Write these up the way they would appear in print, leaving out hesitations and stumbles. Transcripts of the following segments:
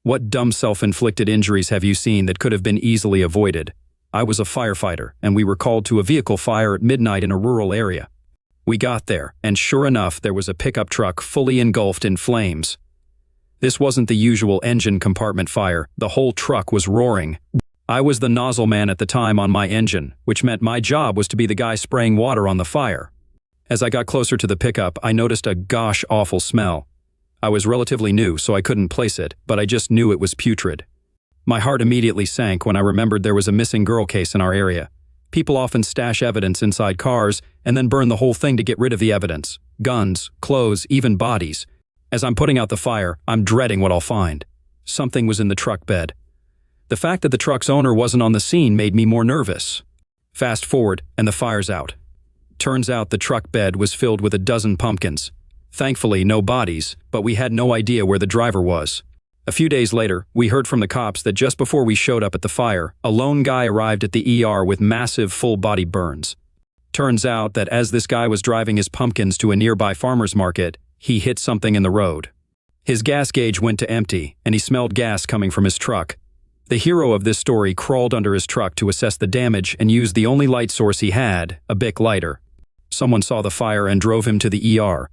What dumb self-inflicted injuries have you seen that could have been easily avoided? I was a firefighter, and we were called to a vehicle fire at midnight in a rural area. We got there, and sure enough, there was a pickup truck fully engulfed in flames. This wasn't the usual engine compartment fire. The whole truck was roaring. I was the nozzle man at the time on my engine, which meant my job was to be the guy spraying water on the fire. As I got closer to the pickup, I noticed a gosh awful smell. I was relatively new, so I couldn't place it, but I just knew it was putrid. My heart immediately sank when I remembered there was a missing girl case in our area. People often stash evidence inside cars and then burn the whole thing to get rid of the evidence. Guns, clothes, even bodies. As I'm putting out the fire, I'm dreading what I'll find. Something was in the truck bed. The fact that the truck's owner wasn't on the scene made me more nervous. Fast forward, and the fire's out. Turns out the truck bed was filled with a dozen pumpkins. Thankfully, no bodies, but we had no idea where the driver was. A few days later, we heard from the cops that just before we showed up at the fire, a lone guy arrived at the ER with massive full-body burns. Turns out that as this guy was driving his pumpkins to a nearby farmer's market, he hit something in the road. His gas gauge went to empty, and he smelled gas coming from his truck. The hero of this story crawled under his truck to assess the damage and used the only light source he had, a Bic lighter. Someone saw the fire and drove him to the ER.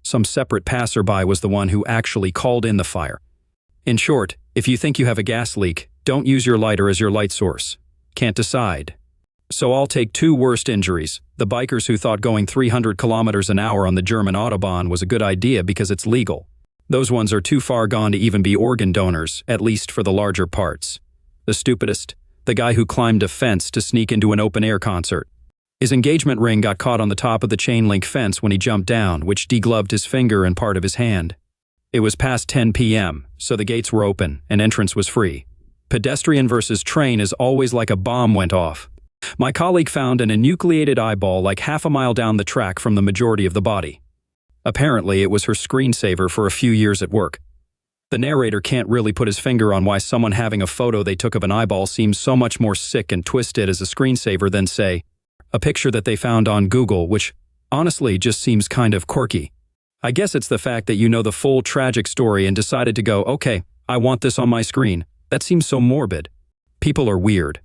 Some separate passerby was the one who actually called in the fire. In short, if you think you have a gas leak, don't use your lighter as your light source. Can't decide. So I'll take two worst injuries. The bikers who thought going 300 kilometers an hour on the German Autobahn was a good idea because it's legal. Those ones are too far gone to even be organ donors, at least for the larger parts. The stupidest, the guy who climbed a fence to sneak into an open-air concert. His engagement ring got caught on the top of the chain-link fence when he jumped down, which degloved his finger and part of his hand. It was past 10 p.m., so the gates were open and entrance was free. Pedestrian versus train is always like a bomb went off. My colleague found an enucleated eyeball like half a mile down the track from the majority of the body. Apparently, it was her screensaver for a few years at work. The narrator can't really put his finger on why someone having a photo they took of an eyeball seems so much more sick and twisted as a screensaver than, say, a picture that they found on Google, which honestly just seems kind of quirky. I guess it's the fact that you know the full tragic story and decided to go, okay, I want this on my screen. That seems so morbid. People are weird.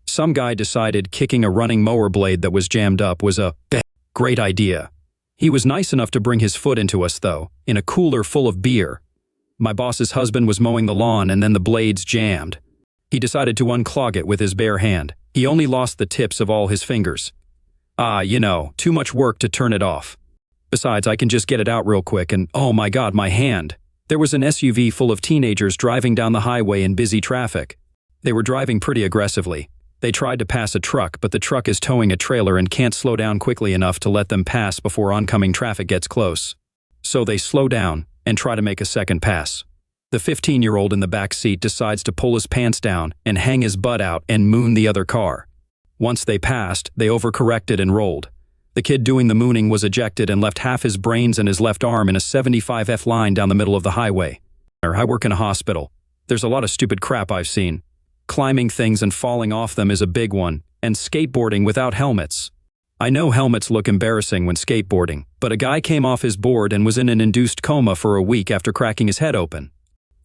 Some guy decided kicking a running mower blade that was jammed up was a great idea. He was nice enough to bring his foot into us, though, in a cooler full of beer. My boss's husband was mowing the lawn and then the blades jammed. He decided to unclog it with his bare hand. He only lost the tips of all his fingers. Too much work to turn it off. Besides, I can just get it out real quick and, oh my God, my hand. There was an SUV full of teenagers driving down the highway in busy traffic. They were driving pretty aggressively. They tried to pass a truck, but the truck is towing a trailer and can't slow down quickly enough to let them pass before oncoming traffic gets close. So they slow down and try to make a second pass. The 15-year-old in the back seat decides to pull his pants down and hang his butt out and moon the other car. Once they passed, they overcorrected and rolled. The kid doing the mooning was ejected and left half his brains and his left arm in a 75F line down the middle of the highway. I work in a hospital. There's a lot of stupid crap I've seen. Climbing things and falling off them is a big one, and skateboarding without helmets. I know helmets look embarrassing when skateboarding, but a guy came off his board and was in an induced coma for a week after cracking his head open.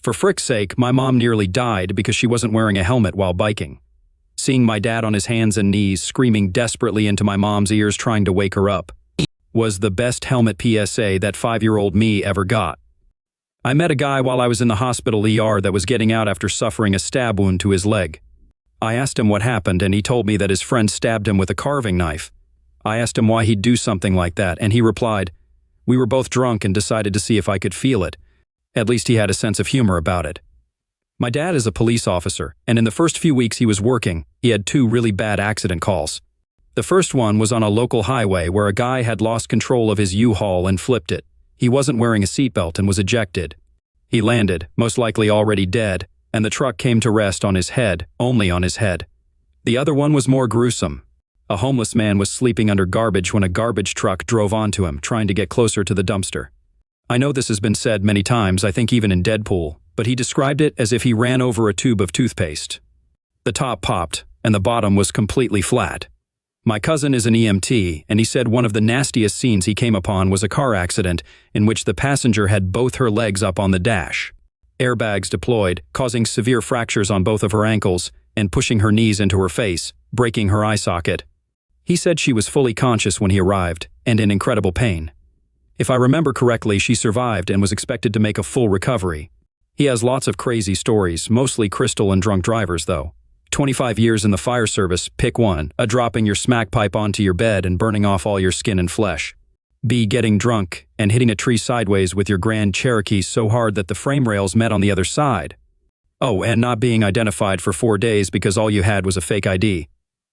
For frick's sake, my mom nearly died because she wasn't wearing a helmet while biking. Seeing my dad on his hands and knees screaming desperately into my mom's ears trying to wake her up was the best helmet PSA that 5-year-old me ever got. I met a guy while I was in the hospital ER that was getting out after suffering a stab wound to his leg. I asked him what happened and he told me that his friend stabbed him with a carving knife. I asked him why he'd do something like that and he replied, "We were both drunk and decided to see if I could feel it." At least he had a sense of humor about it. My dad is a police officer, and in the first few weeks he was working, he had 2 really bad accident calls. The first one was on a local highway where a guy had lost control of his U-Haul and flipped it. He wasn't wearing a seatbelt and was ejected. He landed, most likely already dead, and the truck came to rest on his head, only on his head. The other one was more gruesome. A homeless man was sleeping under garbage when a garbage truck drove onto him, trying to get closer to the dumpster. I know this has been said many times, I think even in Deadpool, but he described it as if he ran over a tube of toothpaste. The top popped, and the bottom was completely flat. My cousin is an EMT, and he said one of the nastiest scenes he came upon was a car accident in which the passenger had both her legs up on the dash. Airbags deployed, causing severe fractures on both of her ankles and pushing her knees into her face, breaking her eye socket. He said she was fully conscious when he arrived, and in incredible pain. If I remember correctly, she survived and was expected to make a full recovery. He has lots of crazy stories, mostly crystal and drunk drivers though. 25 years in the fire service, pick one: A, dropping your smack pipe onto your bed and burning off all your skin and flesh. B, getting drunk and hitting a tree sideways with your Grand Cherokee so hard that the frame rails met on the other side. Oh, and not being identified for 4 days because all you had was a fake ID.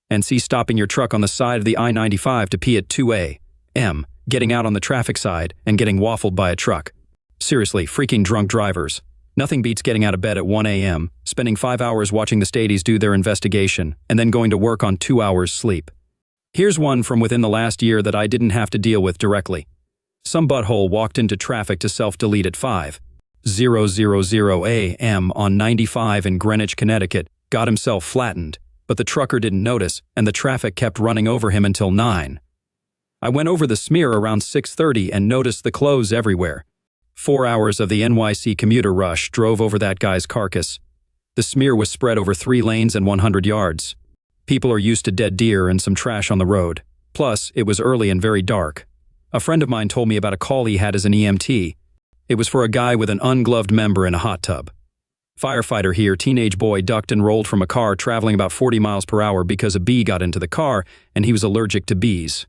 And C, stopping your truck on the side of the I-95 to pee at 2 a.m., getting out on the traffic side and getting waffled by a truck. Seriously, freaking drunk drivers. Nothing beats getting out of bed at 1 a.m., spending 5 hours watching the Stadies do their investigation, and then going to work on 2 hours sleep. Here's one from within the last year that I didn't have to deal with directly. Some butthole walked into traffic to self-delete at 5:00 a.m. on 95 in Greenwich, Connecticut, got himself flattened, but the trucker didn't notice, and the traffic kept running over him until 9. I went over the smear around 6:30 and noticed the clothes everywhere. 4 hours of the NYC commuter rush drove over that guy's carcass. The smear was spread over 3 lanes and 100 yards. People are used to dead deer and some trash on the road. Plus, it was early and very dark. A friend of mine told me about a call he had as an EMT. It was for a guy with an ungloved member in a hot tub. Firefighter here, teenage boy ducked and rolled from a car traveling about 40 miles per hour because a bee got into the car and he was allergic to bees.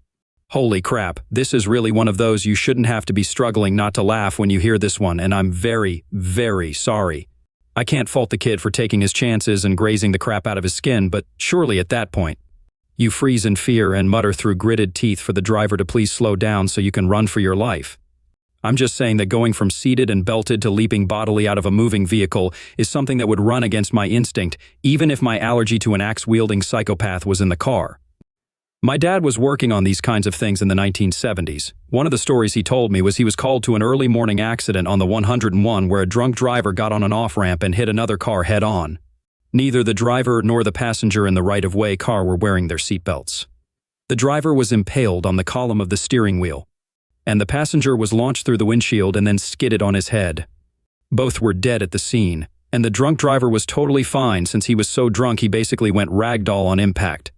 Holy crap, this is really one of those you shouldn't have to be struggling not to laugh when you hear this one, and I'm very, very sorry. I can't fault the kid for taking his chances and grazing the crap out of his skin, but surely at that point, you freeze in fear and mutter through gritted teeth for the driver to please slow down so you can run for your life. I'm just saying that going from seated and belted to leaping bodily out of a moving vehicle is something that would run against my instinct, even if my allergy to an axe-wielding psychopath was in the car. My dad was working on these kinds of things in the 1970s. One of the stories he told me was he was called to an early morning accident on the 101 where a drunk driver got on an off-ramp and hit another car head-on. Neither the driver nor the passenger in the right-of-way car were wearing their seatbelts. The driver was impaled on the column of the steering wheel, and the passenger was launched through the windshield and then skidded on his head. Both were dead at the scene, and the drunk driver was totally fine since he was so drunk he basically went ragdoll on impact.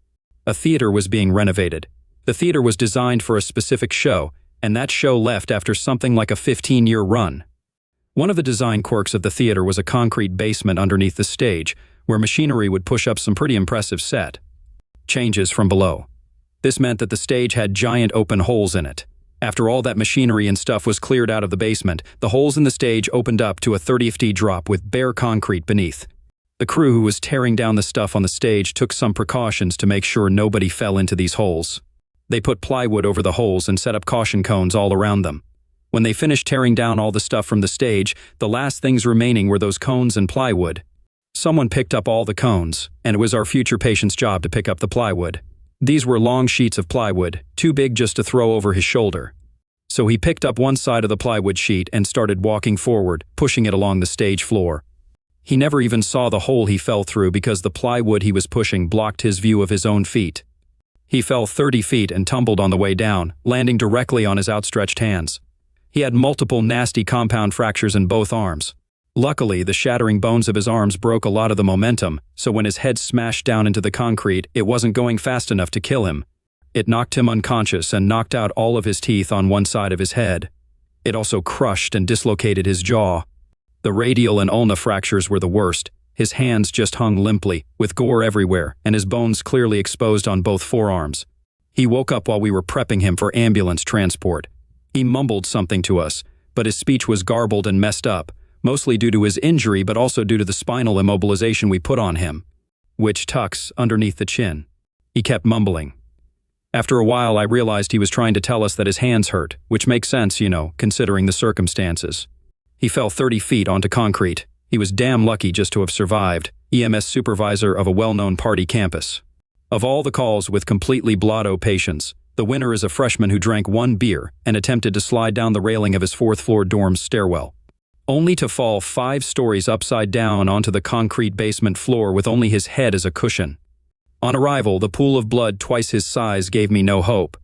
A theater was being renovated. The theater was designed for a specific show, and that show left after something like a 15-year run. One of the design quirks of the theater was a concrete basement underneath the stage, where machinery would push up some pretty impressive set changes from below. This meant that the stage had giant open holes in it. After all that machinery and stuff was cleared out of the basement, the holes in the stage opened up to a 30-feet drop with bare concrete beneath. The crew who was tearing down the stuff on the stage took some precautions to make sure nobody fell into these holes. They put plywood over the holes and set up caution cones all around them. When they finished tearing down all the stuff from the stage, the last things remaining were those cones and plywood. Someone picked up all the cones, and it was our future patient's job to pick up the plywood. These were long sheets of plywood, too big just to throw over his shoulder. So he picked up one side of the plywood sheet and started walking forward, pushing it along the stage floor. He never even saw the hole he fell through because the plywood he was pushing blocked his view of his own feet. He fell 30 feet and tumbled on the way down, landing directly on his outstretched hands. He had multiple nasty compound fractures in both arms. Luckily, the shattering bones of his arms broke a lot of the momentum, so when his head smashed down into the concrete, it wasn't going fast enough to kill him. It knocked him unconscious and knocked out all of his teeth on one side of his head. It also crushed and dislocated his jaw. The radial and ulna fractures were the worst. His hands just hung limply, with gore everywhere, and his bones clearly exposed on both forearms. He woke up while we were prepping him for ambulance transport. He mumbled something to us, but his speech was garbled and messed up, mostly due to his injury but also due to the spinal immobilization we put on him, which tucks underneath the chin. He kept mumbling. After a while, I realized he was trying to tell us that his hands hurt, which makes sense, considering the circumstances. He fell 30 feet onto concrete. He was damn lucky just to have survived, EMS supervisor of a well-known party campus. Of all the calls with completely blotto patients, the winner is a freshman who drank 1 beer and attempted to slide down the railing of his 4th-floor dorm's stairwell, only to fall 5 stories upside down onto the concrete basement floor with only his head as a cushion. On arrival, the pool of blood twice his size gave me no hope.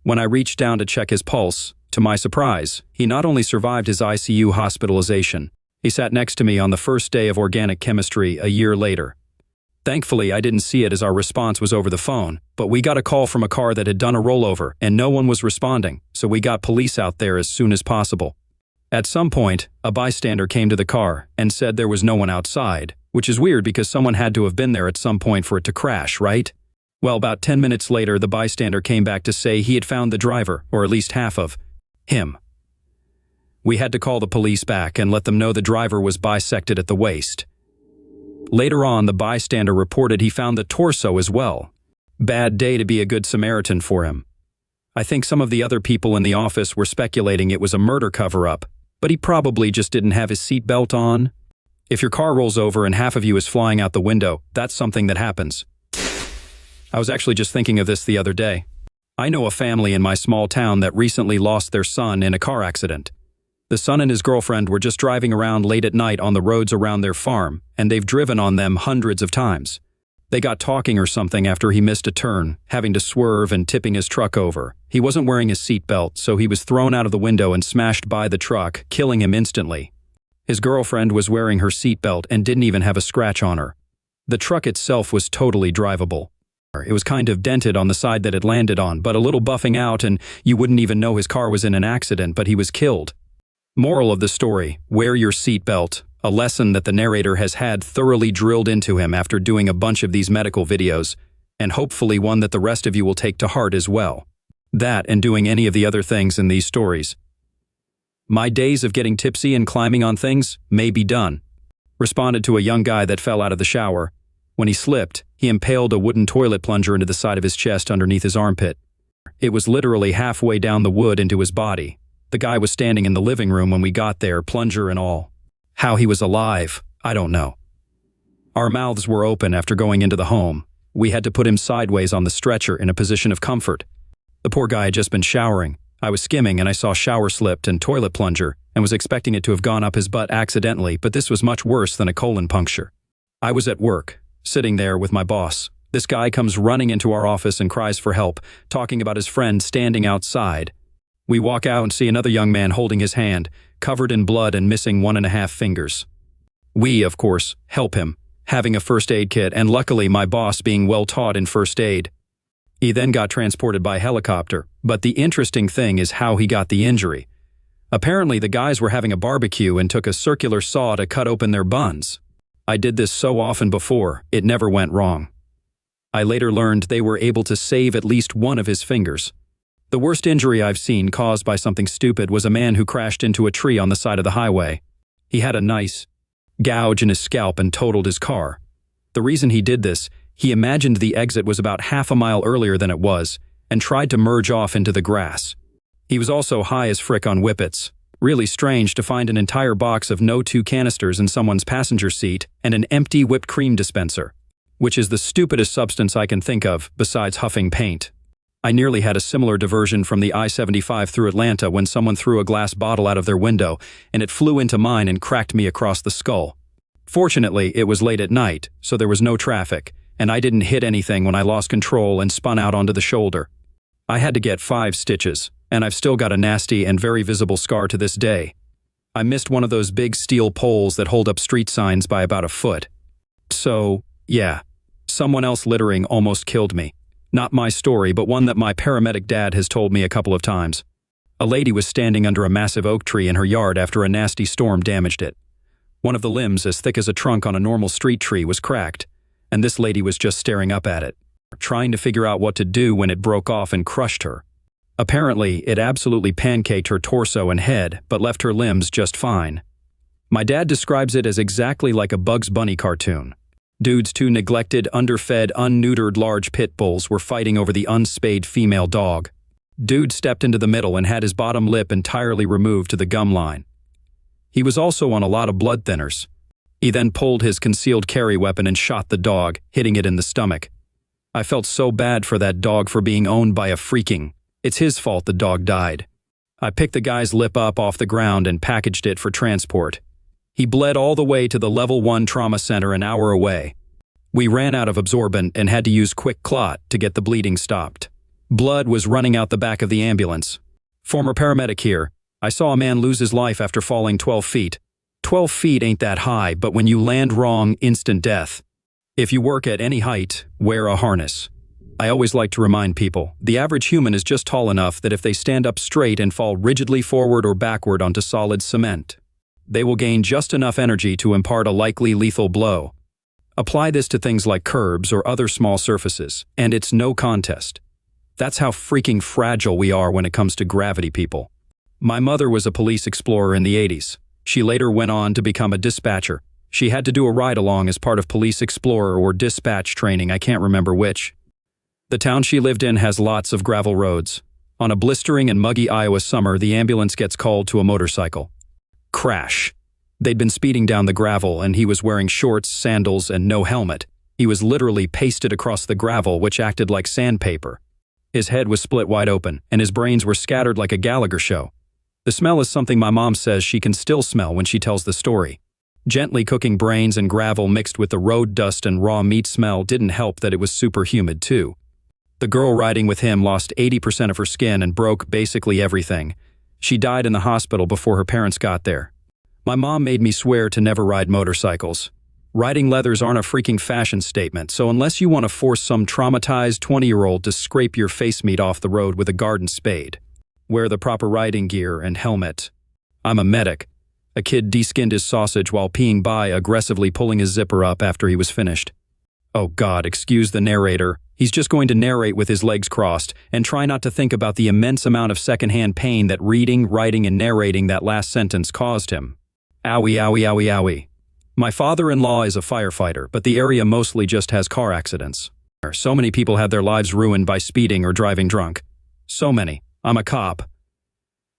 When I reached down to check his pulse, to my surprise, he not only survived his ICU hospitalization, He sat next to me on the first day of organic chemistry a year later. Thankfully, I didn't see it as our response was over the phone, but we got a call from a car that had done a rollover and no one was responding, so we got police out there as soon as possible. At some point, a bystander came to the car and said there was no one outside, which is weird because someone had to have been there at some point for it to crash, right? Well, about 10 minutes later, the bystander came back to say he had found the driver, or at least half of him. We had to call the police back and let them know the driver was bisected at the waist. Later on, the bystander reported he found the torso as well. Bad day to be a good Samaritan for him. I think some of the other people in the office were speculating it was a murder cover-up, but he probably just didn't have his seatbelt on. If your car rolls over and half of you is flying out the window, that's something that happens. I was actually just thinking of this the other day. I know a family in my small town that recently lost their son in a car accident. The son and his girlfriend were just driving around late at night on the roads around their farm, and they've driven on them hundreds of times. They got talking or something after he missed a turn, having to swerve and tipping his truck over. He wasn't wearing his seatbelt, so he was thrown out of the window and smashed by the truck, killing him instantly. His girlfriend was wearing her seatbelt and didn't even have a scratch on her. The truck itself was totally drivable. It was kind of dented on the side that it landed on, but a little buffing out and you wouldn't even know his car was in an accident, but he was killed. Moral of the story, wear your seatbelt, a lesson that the narrator has had thoroughly drilled into him after doing a bunch of these medical videos, and hopefully one that the rest of you will take to heart as well. That and doing any of the other things in these stories. My days of getting tipsy and climbing on things may be done. Responded to a young guy that fell out of the shower. When he slipped, he impaled a wooden toilet plunger into the side of his chest underneath his armpit. It was literally halfway down the wood into his body. The guy was standing in the living room when we got there, plunger and all. How he was alive, I don't know. Our mouths were open after going into the home. We had to put him sideways on the stretcher in a position of comfort. The poor guy had just been showering. I was skimming and I saw shower slipped and toilet plunger and was expecting it to have gone up his butt accidentally, but this was much worse than a colon puncture. I was at work, sitting there with my boss. This guy comes running into our office and cries for help, talking about his friend standing outside. We walk out and see another young man holding his hand, covered in blood and missing 1.5 fingers. We, of course, help him, having a first aid kit and luckily my boss being well taught in first aid. He then got transported by helicopter, but the interesting thing is how he got the injury. Apparently the guys were having a barbecue and took a circular saw to cut open their buns. I did this so often before, it never went wrong. I later learned they were able to save at least one of his fingers. The worst injury I've seen caused by something stupid was a man who crashed into a tree on the side of the highway. He had a nice gouge in his scalp and totaled his car. The reason he did this, he imagined the exit was about half a mile earlier than it was and tried to merge off into the grass. He was also high as frick on whippets. Really strange to find an entire box of No 2 canisters in someone's passenger seat and an empty whipped cream dispenser, which is the stupidest substance I can think of besides huffing paint. I nearly had a similar diversion from the I-75 through Atlanta when someone threw a glass bottle out of their window and it flew into mine and cracked me across the skull. Fortunately, it was late at night, so there was no traffic, and I didn't hit anything when I lost control and spun out onto the shoulder. I had to get 5 stitches, and I've still got a nasty and very visible scar to this day. I missed one of those big steel poles that hold up street signs by about a foot. So, yeah, someone else littering almost killed me. Not my story, but one that my paramedic dad has told me a couple of times. A lady was standing under a massive oak tree in her yard after a nasty storm damaged it. One of the limbs, as thick as a trunk on a normal street tree, was cracked, and this lady was just staring up at it, trying to figure out what to do when it broke off and crushed her. Apparently, it absolutely pancaked her torso and head, but left her limbs just fine. My dad describes it as exactly like a Bugs Bunny cartoon. Dude's 2 neglected, underfed, unneutered large pit bulls were fighting over the unspayed female dog. Dude stepped into the middle and had his bottom lip entirely removed to the gum line. He was also on a lot of blood thinners. He then pulled his concealed carry weapon and shot the dog, hitting it in the stomach. I felt so bad for that dog for being owned by a freaking. It's his fault the dog died. I picked the guy's lip up off the ground and packaged it for transport. He bled all the way to the level 1 trauma center an hour away. We ran out of absorbent and had to use quick clot to get the bleeding stopped. Blood was running out the back of the ambulance. Former paramedic here. I saw a man lose his life after falling 12 feet. 12 feet ain't that high, but when you land wrong, instant death. If you work at any height, wear a harness. I always like to remind people, the average human is just tall enough that if they stand up straight and fall rigidly forward or backward onto solid cement, they will gain just enough energy to impart a likely lethal blow. Apply this to things like curbs or other small surfaces, and it's no contest. That's how freaking fragile we are when it comes to gravity, people. My mother was a police explorer in the 80s. She later went on to become a dispatcher. She had to do a ride-along as part of police explorer or dispatch training, I can't remember which. The town she lived in has lots of gravel roads. On a blistering and muggy Iowa summer, the ambulance gets called to a motorcycle. Crash. They'd been speeding down the gravel, and he was wearing shorts, sandals, and no helmet. He was literally pasted across the gravel, which acted like sandpaper. His head was split wide open, and his brains were scattered like a Gallagher show. The smell is something my mom says she can still smell when she tells the story. Gently cooking brains and gravel mixed with the road dust and raw meat smell didn't help that it was super humid too. The girl riding with him lost 80% of her skin and broke basically everything. She died in the hospital before her parents got there. My mom made me swear to never ride motorcycles. Riding leathers aren't a freaking fashion statement, so unless you want to force some traumatized 20-year-old to scrape your face meat off the road with a garden spade, wear the proper riding gear and helmet. I'm a medic. A kid de-skinned his sausage while peeing by, aggressively pulling his zipper up after he was finished. Oh God, excuse the narrator. He's just going to narrate with his legs crossed and try not to think about the immense amount of secondhand pain that reading, writing, and narrating that last sentence caused him. Owie, owie, owie, owie. My father-in-law is a firefighter, but the area mostly just has car accidents. So many people have their lives ruined by speeding or driving drunk. So many. I'm a cop.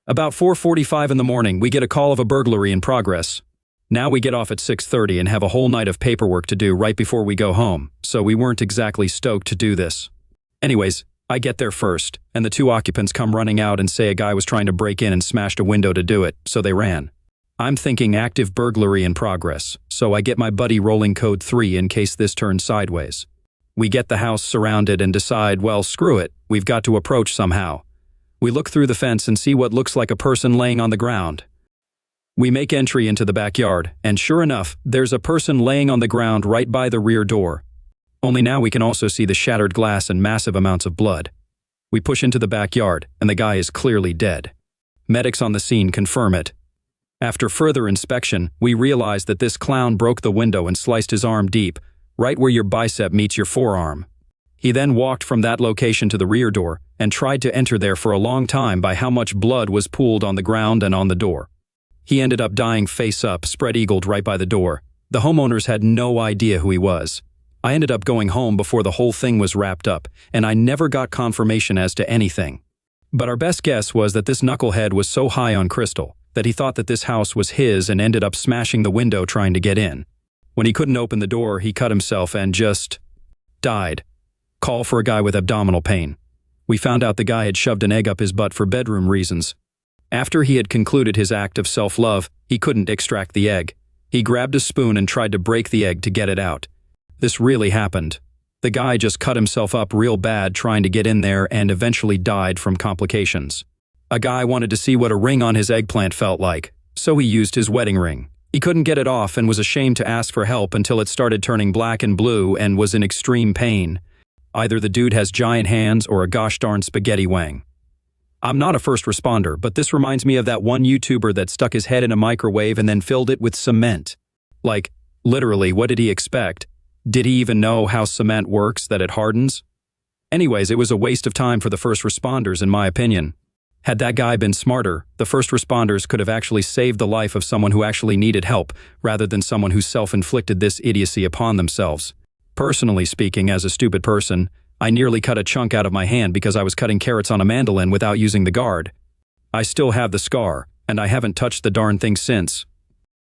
About 4:45 in the morning, we get a call of a burglary in progress. Now we get off at 6:30 and have a whole night of paperwork to do right before we go home, so we weren't exactly stoked to do this. Anyways, I get there first, and the two occupants come running out and say a guy was trying to break in and smashed a window to do it, so they ran. I'm thinking active burglary in progress, so I get my buddy rolling code 3 in case this turns sideways. We get the house surrounded and decide, well, screw it, we've got to approach somehow. We look through the fence and see what looks like a person laying on the ground. We make entry into the backyard, and sure enough, there's a person laying on the ground right by the rear door. Only now we can also see the shattered glass and massive amounts of blood. We push into the backyard, and the guy is clearly dead. Medics on the scene confirm it. After further inspection, we realize that this clown broke the window and sliced his arm deep, right where your bicep meets your forearm. He then walked from that location to the rear door and tried to enter there for a long time by how much blood was pooled on the ground and on the door. He ended up dying face up, spread-eagled right by the door. The homeowners had no idea who he was. I ended up going home before the whole thing was wrapped up, and I never got confirmation as to anything. But our best guess was that this knucklehead was so high on crystal that he thought that this house was his and ended up smashing the window trying to get in. When he couldn't open the door, he cut himself and just died. Call for a guy with abdominal pain. We found out the guy had shoved an egg up his butt for bedroom reasons. After he had concluded his act of self-love, he couldn't extract the egg. He grabbed a spoon and tried to break the egg to get it out. This really happened. The guy just cut himself up real bad trying to get in there and eventually died from complications. A guy wanted to see what a ring on his eggplant felt like, so he used his wedding ring. He couldn't get it off and was ashamed to ask for help until it started turning black and blue and was in extreme pain. Either the dude has giant hands or a gosh darn spaghetti wang. I'm not a first responder, but this reminds me of that one YouTuber that stuck his head in a microwave and then filled it with cement. Like, literally, what did he expect? Did he even know how cement works, that it hardens? Anyways, it was a waste of time for the first responders, in my opinion. Had that guy been smarter, the first responders could have actually saved the life of someone who actually needed help, rather than someone who self-inflicted this idiocy upon themselves. Personally speaking, as a stupid person, I nearly cut a chunk out of my hand because I was cutting carrots on a mandolin without using the guard. I still have the scar, and I haven't touched the darn thing since.